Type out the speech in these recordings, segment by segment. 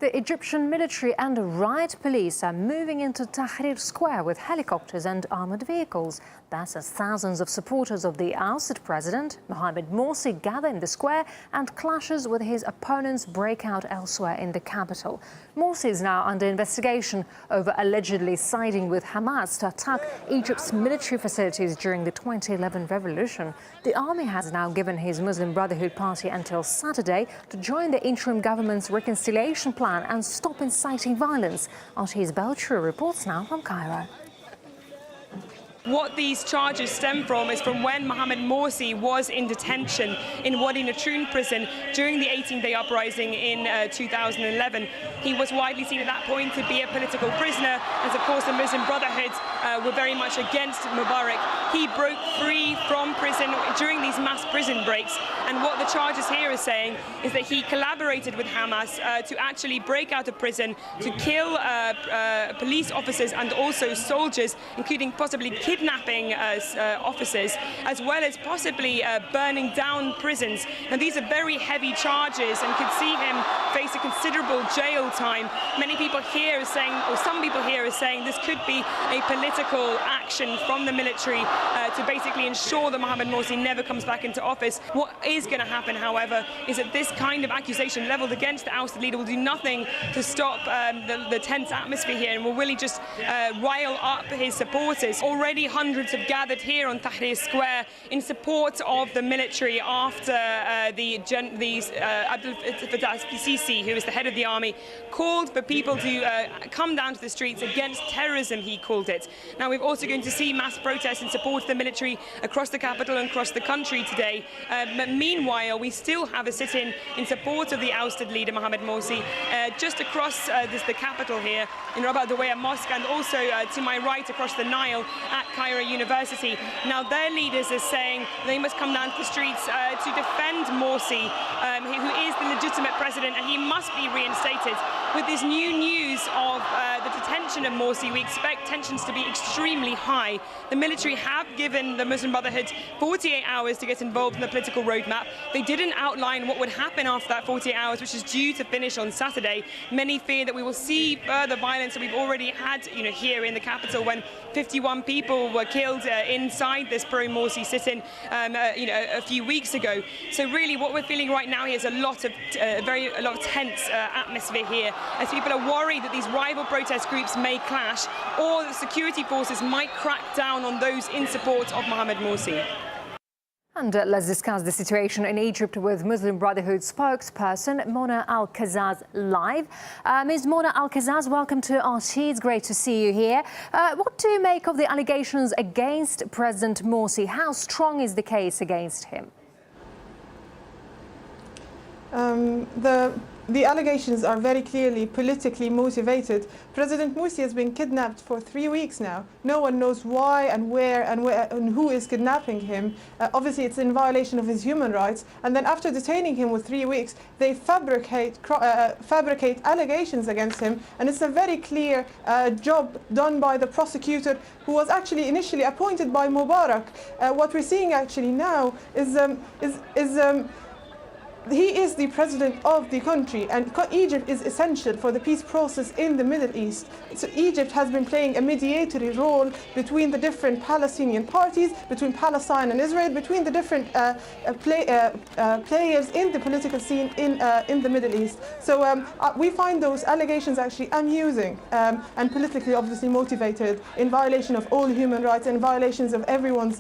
The Egyptian military and riot police are moving into Tahrir Square with helicopters and armoured vehicles. That's as thousands of supporters of the ousted president, Mohamed Morsi, gather in the square and clashes with his opponents break out elsewhere in the capital. Morsi is now under investigation over allegedly siding with Hamas to attack Egypt's military facilities during the 2011 revolution. The army has now given his Muslim Brotherhood party until Saturday to join the interim government's reconciliation plan and stop inciting violence. Artiz Belcher reports now from Cairo. What these charges stem from is from when Mohamed Morsi was in detention in Wadi Natrun prison during the 18-day uprising in 2011. He was widely seen at that point to be a political prisoner, as of course the Muslim Brotherhood were very much against Mubarak. He broke free from prison during these mass prison breaks, and what the charges here are saying is that he collaborated with Hamas to actually break out of prison, to kill police officers and also soldiers, including possibly kidnapping officers, as well as possibly burning down prisons. And these are very heavy charges and could see him face a considerable jail time. Many people here are saying, or some people here are saying, this could be a political action from the military to basically ensure that Mohamed Morsi never comes back into office. What is going to happen, however, is that this kind of accusation levelled against the ousted leader will do nothing to stop the tense atmosphere here and will really just rile up his supporters. Already hundreds have gathered here on Tahrir Square in support of the military after Abdel Fattah al-Sisi, who is the head of the army, called for people to come down to the streets against terrorism, he called it. Now, we're also going to see mass protests in support of the military across the capital and across the country today. But meanwhile, we still have a sit-in in support of the ousted leader, Mohamed Morsi, just across the capital here in Rabat Daweya Mosque, and also to my right across the Nile at Cairo University. Now, their leaders are saying they must come down to the streets to defend Morsi, who is the legitimate president, and he must be reinstated. With this new news of the detention of Morsi, we expect tensions to be extremely high. The military have given the Muslim Brotherhood 48 hours to get involved in the political roadmap. They didn't outline what would happen after that 48 hours, which is due to finish on Saturday. Many fear that we will see further violence that we've already had, here in the capital, when 51 people were killed inside this pro-Morsi sit-in, a few weeks ago. So really, what we're feeling right now here is a lot of tense atmosphere here, as people are worried that these rival protest groups may clash, or that security forces might crack down on those in support of Mohamed Morsi. And let's discuss the situation in Egypt with Muslim Brotherhood spokesperson Mona Al-Kazaz live. Ms. Mona Al-Kazaz, welcome to RT. It's great to see you here. What do you make of the allegations against President Morsi? How strong is the case against him? The allegations are very clearly politically motivated. President Morsi has been kidnapped for 3 weeks now. No one knows why and where and who is kidnapping him. Obviously, it's in violation of his human rights. And then after detaining him for 3 weeks, they fabricate allegations against him. And it's a very clear job done by the prosecutor, who was actually initially appointed by Mubarak. What we're seeing actually now is he is the president of the country, and Egypt is essential for the peace process in the Middle East. So Egypt has been playing a mediatory role between the different Palestinian parties, between Palestine and Israel, between the different players in the political scene in the Middle East. So we find those allegations actually amusing and politically obviously motivated, in violation of all human rights and violations of everyone's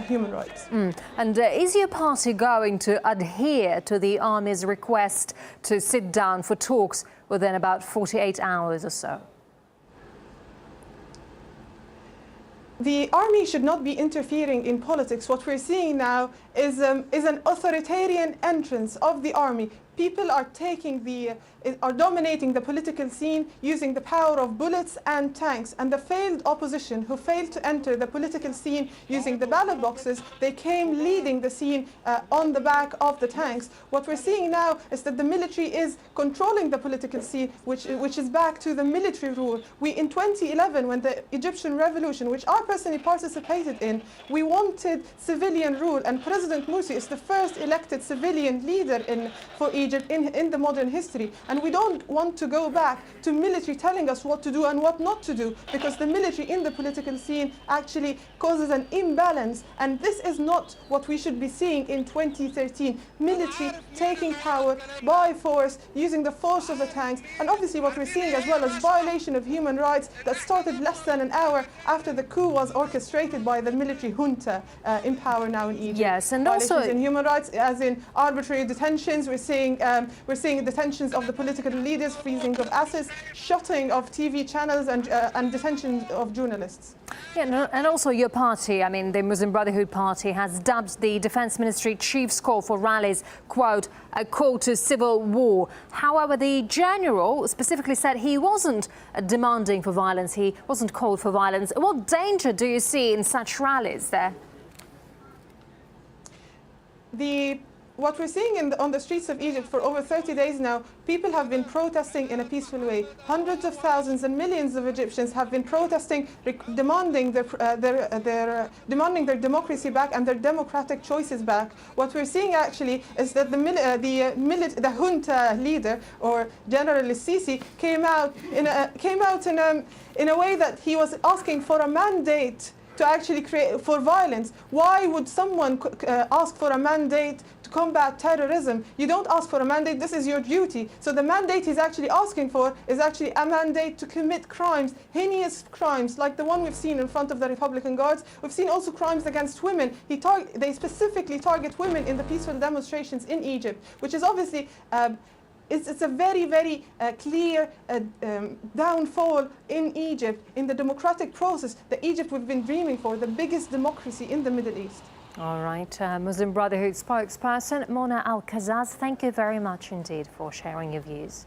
human rights. And is your party going to adhere to the army's request to sit down for talks within about 48 hours or so? The army should not be interfering in politics. What we're seeing now is an authoritarian entrance of the army. People are dominating the political scene using the power of bullets and tanks. And the failed opposition, who failed to enter the political scene using the ballot boxes, they came leading the scene on the back of the tanks. What we're seeing now is that the military is controlling the political scene, which is back to the military rule. In 2011, when the Egyptian revolution, which I personally participated in, we wanted civilian rule, and President Morsi is the first elected civilian leader for Egypt. Egypt in the modern history. And we don't want to go back to military telling us what to do and what not to do, because the military in the political scene actually causes an imbalance. And this is not what we should be seeing in 2013. Military taking power by force, using the force of the tanks, and obviously what we're seeing as well as violation of human rights that started less than an hour after the coup was orchestrated by the military junta in power now in Egypt. Yes, and violations also in human rights, as in arbitrary detentions. We're seeing detentions of the political leaders, freezing of assets, shutting of TV channels, and detention of journalists. Yeah, and also your party, I mean, the Muslim Brotherhood Party, has dubbed the Defence Ministry chief's call for rallies, quote, a call to civil war. However, the general specifically said he wasn't demanding for violence, he wasn't called for violence. What danger do you see in such rallies there? What we're seeing on the streets of Egypt for over 30 days now, people have been protesting in a peaceful way. Hundreds of thousands and millions of Egyptians have been protesting, demanding their democracy back and their democratic choices back. What we're seeing actually is that the junta leader, or General Sisi, came out in a way that he was asking for a mandate to actually create for violence. Why would someone ask for a mandate to combat terrorism? You don't ask for a mandate, this is your duty. So the mandate he's actually asking for is actually a mandate to commit crimes, heinous crimes, like the one we've seen in front of the Republican Guards. We've seen also crimes against women. They specifically target women in the peaceful demonstrations in Egypt, which is obviously it's a very, very clear downfall in Egypt, in the democratic process that Egypt we've been dreaming for, the biggest democracy in the Middle East. All right, Muslim Brotherhood spokesperson Mona Al-Kazaz, thank you very much indeed for sharing your views.